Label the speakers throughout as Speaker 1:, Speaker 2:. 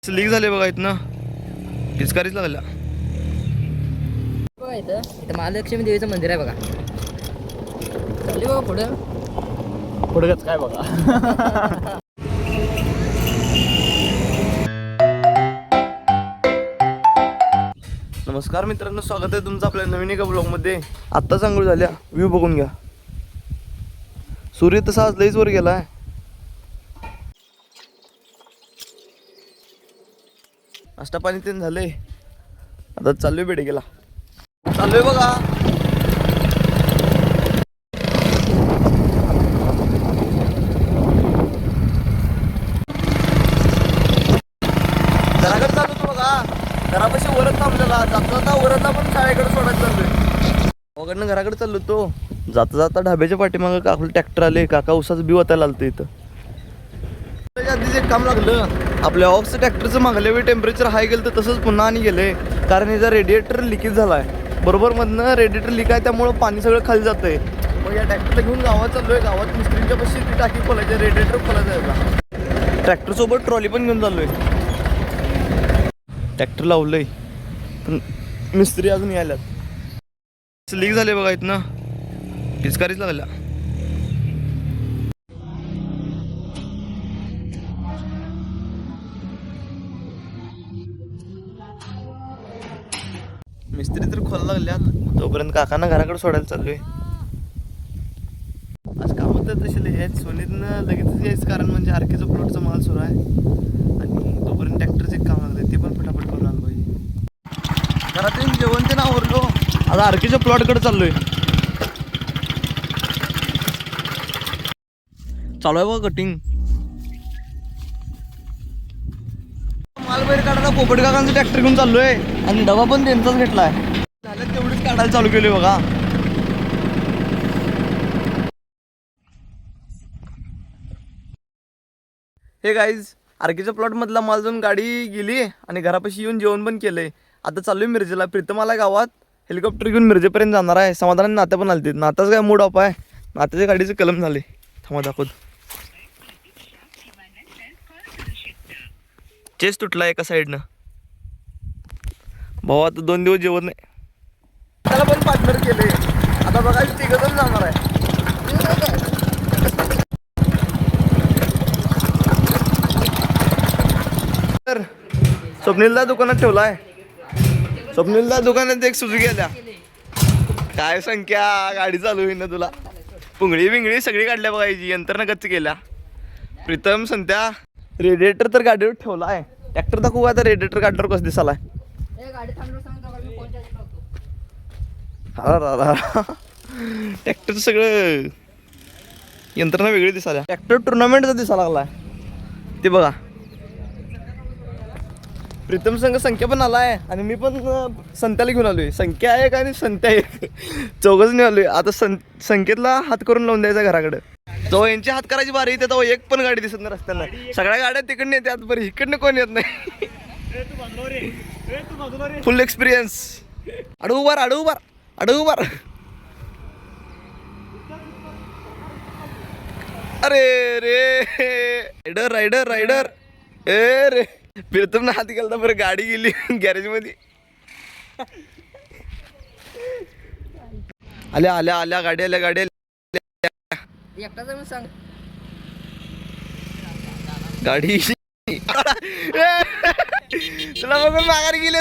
Speaker 1: Leak झाले बघा इथनं पिचकारीच लागला
Speaker 2: बघा इथं महालक्ष्मी देवीचं मंदिर आहे बघा. चालली बघा पुढं
Speaker 1: पुढंच काय बघा. नमस्कार मित्रांनो, स्वागत आहे तुमचं आपल्या नवीन एका ब्लॉगमध्ये. आत्ताच आंघोळ झाल्या, व्ह्यू बघून घ्या. सूर्य तसा आज लईच वर गेलाय. नाश्ता पाणी ते झालंय, आता चाललोय बेडगेला. चाललोय बघा. घराकडे चालू तू बघा, घरापाशी वरच थांबलेला. जाता वरतला पण शाळेकडे सोडायला चाललोय. वगडनं घराकडे चाललो तो. जाता जाता ढाब्याच्या पाठीमागं काकूला ट्रॅक्टर आले. काका उसाचं बी वाटायला आलतं इथं. आधीच एक काम लागलं, आपल्या ऑक्स ट्रॅक्टरचं मागल्या वेळी टेम्परेचर हाय गेलं तर तसंच पुन्हा आणि गेलंय. कारण याचा रेडिएटर लिकेज झालाय. बरोबर मधनं रेडिएटर लिक आहे, त्यामुळं पाणी सगळं खाली जातंय. मग या ट्रॅक्टरला घेऊन गावात चाललोय. गावात मिस्त्रींच्या पाशी ती टाकी खोलायची, रेडिएटर खोलायचं आहे. ट्रॅक्टर सोबत ट्रॉली पण घेऊन चाललोय. ट्रॅक्टर लावलंय पण मिस्त्री अजून यायलात. लीक झाले बघा इथनं पिचकारीच लागला. मिस्त्री तर खोला लागल्यात, तोपर्यंत काकांना घराकडे सोडायला चाललोय. आज काम तर तसे लय आहेत. सोनीतनं लगेचच यायचं, कारण म्हणजे आरकेचा प्लॉटचा माल सुरू आहे आणि तोपर्यंत ट्रॅक्टरचं एक काम लागलं, ते पण फटाफट करून आलं पाहिजे. घरातून जेवण ते आवरलो, आता आरकेच्या प्लॉटकडे चाललोय. चालू आहे बघा कटिंग. माल बाहेर काढायला पोपट काकांचं ट्रॅक्टर घेऊन चाललोय आणि डबा पण त्यांचाच घेतलाय. झालं तेवढीच काढायला चालू केली बघा. हे गाईज, आरकेच्या प्लॉट मधला माल जाऊन गाडी गेली आणि घरापाशी येऊन जेवण पण केलंय. आता चाललोय मिरजेला. प्रीतम आला गावात, हेलिकॉप्टर घेऊन मिरजेपर्यंत जाणार आहे. समाधान नात्या पण आलते. नाताच काय मूड ऑफ आहे, नात्याच्या गाडीचं कलम झाले. थांबा दाखवत. चेस तुटला एका साईडनं. भाऊ आता 2 दिवस जेवत नाही. त्याला पण पार्टनर केले. आता बघा तिघजण जाणार आहे. तर स्वप्नीलदा दुकानात ठेवलाय. स्वप्नीलदा दुकानात एक सुजुकी आल्या. काय संख्या गाडी चालू होईन ना तुला. पुंगळी बिंगळी सगळी काढल्या बघायची, यंत्रणा गच्च केल्या. प्रीतम संत्या रेडिएटर तर गाडीवर ठेवला आहे. ट्रॅक्टर दाखवू आता रेडिएटर काढल्यावर कसं दिसालाय. ट्रॅक्टर सगळं यंत्रणा वेगळी दिसाल्या. ट्रॅक्टर टुर्नामेंटचा दिसा लागलाय ते बघा. प्रीतम संघ संख्या पण आलाय आणि मी पण संत्याला घेऊन आलोय. संख्या एक आणि संत्या एक, चौघच नाही आलोय. आता संकेतला हात करून लावून द्यायचा घराकडे. तो यांची हात करायची बारी येते, तो एक पण गाडी दिसत नाही रस्त्याला. सगळ्या गाड्या तिकडनं येतात, बरं इकडनं कोण येत नाही. फुल एक्सपिरियन्स. अडू उभार अडू उभार अडू उभार. अरे रे रायडर रायडर रायडर. ए रे प्रीतम ना हात गेला, बरं गाडी गेली गॅरेज मध्ये. आल्या आल्या आल्या गाडी आल्या गाडी
Speaker 2: सांग
Speaker 1: गाडी. तुला बघून माघारी गेले.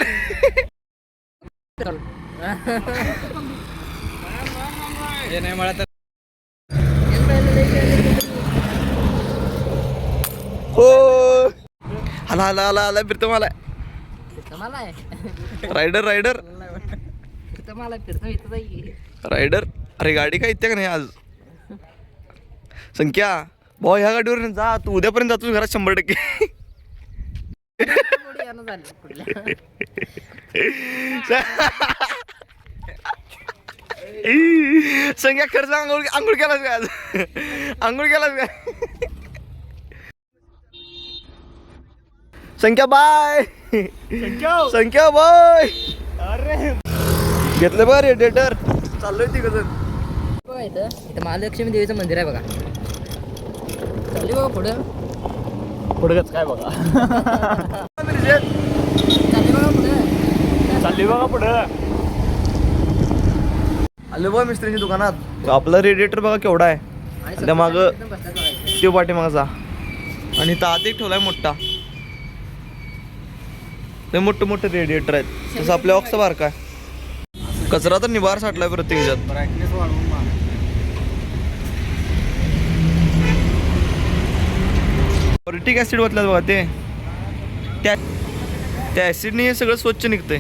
Speaker 2: नाही मला तर
Speaker 1: हो आला आला आला आला प्रीतम आलाय. Rider rider rider. अरे गाडी काय येते का नाही आज. संख्या भाऊ ह्या गाडीवर जा, तू उद्यापर्यंत जातो घरात 100%. संख्या खर्च आंघोळ केलास का आज. आंघोळ केलास का. संख्या बाय. संख्या बाय. अरे घेतलं बघ रेडिएटर. चाललोय तिघजण.
Speaker 2: बघा इथं महालक्ष्मी देवीचं मंदिर आहे बघा. चालली बघा पुढं
Speaker 1: पुढंच काय बघा. आहेत
Speaker 2: चालली बघा पुढे.
Speaker 3: चालली बघा पुढं.
Speaker 1: आले बघा मिस्त्रीच्या दुकानात. आपला रेडिएटर बघा केवढा आहे.
Speaker 2: आणि
Speaker 1: त्या मागं
Speaker 2: एकदम बसतात बघायचं.
Speaker 1: त्यो पाठीमागचा आणि इथं आत एक ठेवलाय मोठा. ते मोठं मोठं रेडिएटर आहेत. तसं आपल्या ऑक्स बारका आहे. कचरा तर निभार साठलाय प्रत्येक ह्याच्यात.
Speaker 3: ब्राईटनेस वाढवून मार.
Speaker 1: ऑरिटिक ऍसिड वाटल्यात बघा ते. त्या ऍसिडने हे सगळं स्वच्छ निघतंय.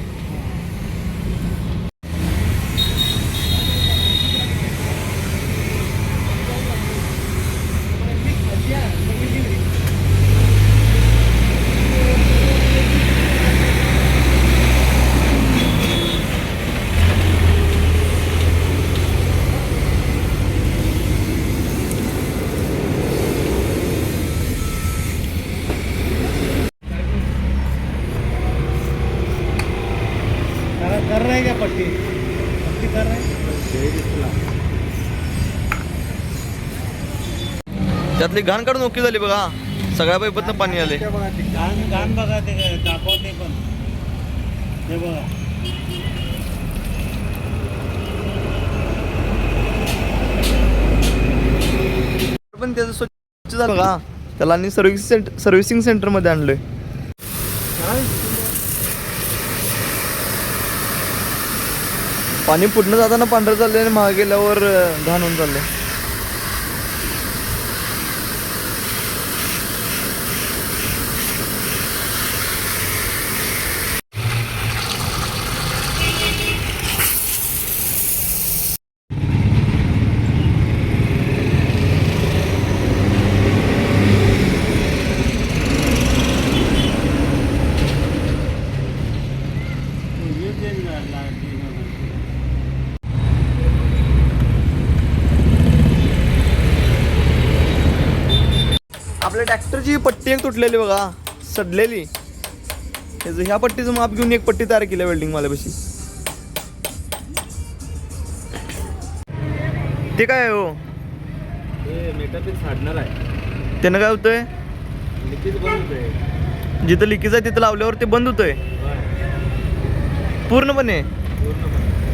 Speaker 3: कर रहे क्या पट्टी पट्टी कर रहे
Speaker 1: त्यातली घाण काढून ओके झाली बघा. सगळ्या पाईपातनं पाणी आले.
Speaker 3: घाण घाण बघा ते दाखवते पण ते बघा.
Speaker 1: पण त्याचं स्वच्छ झालं बघा. त्याला आणि सर्व्हिसिंग सेंटर मध्ये आणलंय. पाणी पुढनं जाताना पांढरं चाललंय आणि मागे गेल्यावर घाण होऊन चाललंय. आपल्या ट्रॅक्टरची पट्टी एक तुटलेली बघा, सडलेली. त्याचं ह्या पट्टीचं माप घेऊन एक पट्टी तयार केली वेल्डिंग वाल्यापाशी. ते काय आहे हो?
Speaker 3: हे मेटापिक साडणार आहे.
Speaker 1: त्यानं काय होतंय?
Speaker 3: लिकेज बंद होतंय.
Speaker 1: जिथं लिकेज आहे तिथं लावल्यावर ते बंद होतंय पूर्णपणे.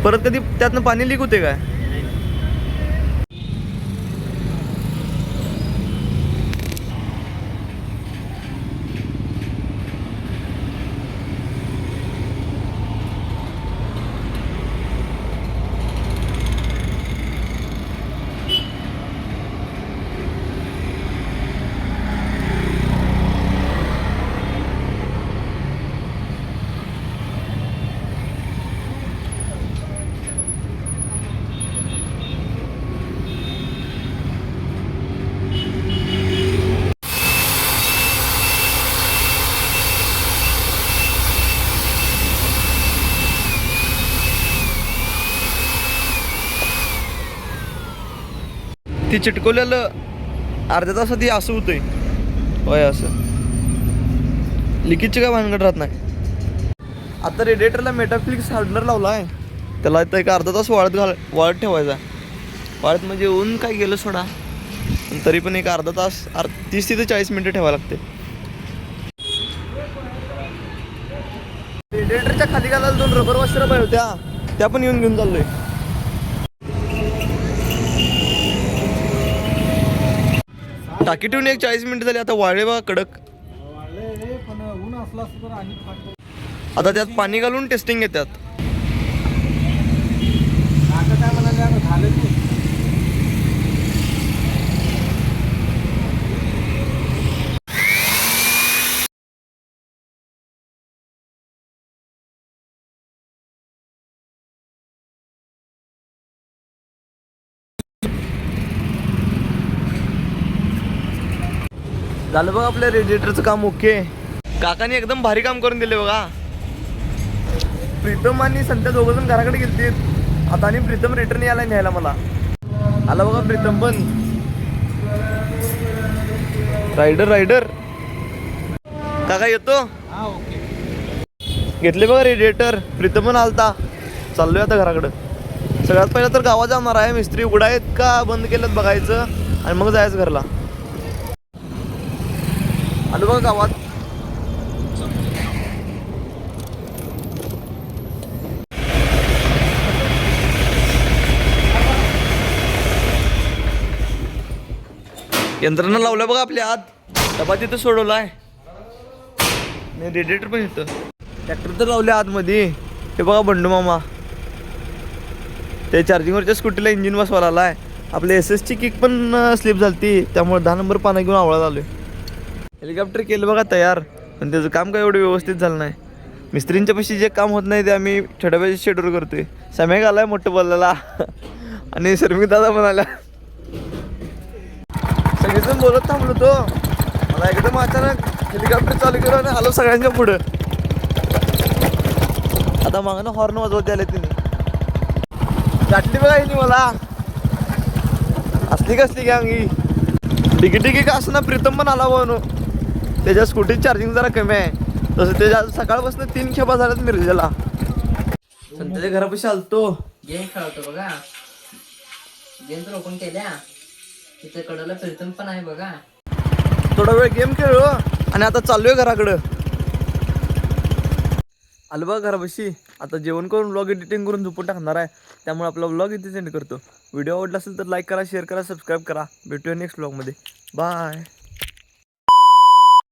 Speaker 1: परत कधी त्यातनं पाणी लीक होते काय? ती चिटकवलेलं अर्ध्या तासात ती असं होतंय होय. असं लिकेजची काय भानगड राहत नाही. आता रेडिएटरला मेटाफ्लिक्स हार्डनर लावला आहे. त्याला इथं एक अर्धा तास वाळत ठेवायचा. वाळत म्हणजे ऊन काय गेलं सोडा, पण तरी पण एक अर्धा तास 30 ते 40 मिनिटं ठेवायला लागते. रेडिएटरच्या खाली घालायला 2 रबर वॉशर पाहिजे होत्या, त्या पण येऊन घेऊन चाललोय. टाकी ठेवून एक 40 मिनिटं झाली. आता वाळे बघा कडक.
Speaker 3: पण ऊन असला तर आणि
Speaker 1: आता त्यात पाणी घालून टेस्टिंग घेतात.
Speaker 3: आता काय म्हणाले झालं की
Speaker 1: झालं बघा आपल्या रेडिएटरचं काम ओके. काकाने एकदम भारी काम करून दिले बघा. प्रीतम आणि संध्या दोघंजण घराकडे गेलते. आता आणि प्रीतम रिटर्न यायला न्यायला मला आला बघा. प्रीतम पण रायडर काका येतो.
Speaker 3: हा ओके.
Speaker 1: घेतले बघा रेडिएटर. प्रीतम पण आलता. चाललोय आता घराकडं. सगळ्यात पहिला तर गावात जाणार आहे. मिस्त्री उघडा आहेत का बंद केलं बघायचं आणि मग जायचं घरला. आलो बघा गावात. यंत्रणा लावल्या बघा आपल्या आत. डबा तिथं सोडवलाय. नाही रेडिएटर पण इथं. ट्रॅक्टर तर लावले आतमध्ये. हे बघा बंडू मामा. ते चार्जिंगवरच्या स्कूटीला इंजिन बसवायला आलाय. आपल्या SS ची किक पण स्लिप झालती, त्यामुळे 10 नंबर पाना घेऊन आवळा झालोय. हेलिकॉप्टर केलं बघा तयार, पण त्याचं काम काय एवढं व्यवस्थित झालं नाही. मिस्त्रींच्या पाशी जे काम होत नाही ते आम्ही छोट्या पाशी शेड्यूल करतोय. सम्याक आलाय मोठं बोलायला आणि शर्मिक दादा पण आला. सगळेजण बोलत थांबलो तो. मला एकदम अचानक हेलिकॉप्टर चालू केलं आणि आलो सगळ्यांच्या पुढं. आता मागणं हॉर्न वाजवत आले तिने. गाठली बघा हिनी मला. असली कसली गँग ही. डिगी का असं ना प्रीतम पण आला म्हणून. त्याच्या स्कूटीत चार्जिंग जरा कमी आहे. तसं त्याच्या सकाळपासून 3 खेपा झाल्यात मिरजेला. संताच्या घरापाशी आलतो.
Speaker 2: गेम खेळतो बघा. गेम तर ओपन केल्या. तिथे कडला प्रीतम पण आहे बघा.
Speaker 1: थोडा वेळ गेम खेळलो आणि आता चाललोय घराकडं. आलो बघा घरापाशी. आता जेवण करून व्लॉग एडिटिंग करून झोपून टाकणार आहे. त्यामुळे आपला व्लॉग इथे सेंड करतो. व्हिडिओ आवडला असेल तर लाईक करा, शेअर करा, सबस्क्राईब करा. भेटूया नेक्स्ट व्लॉगमध्ये. बाय.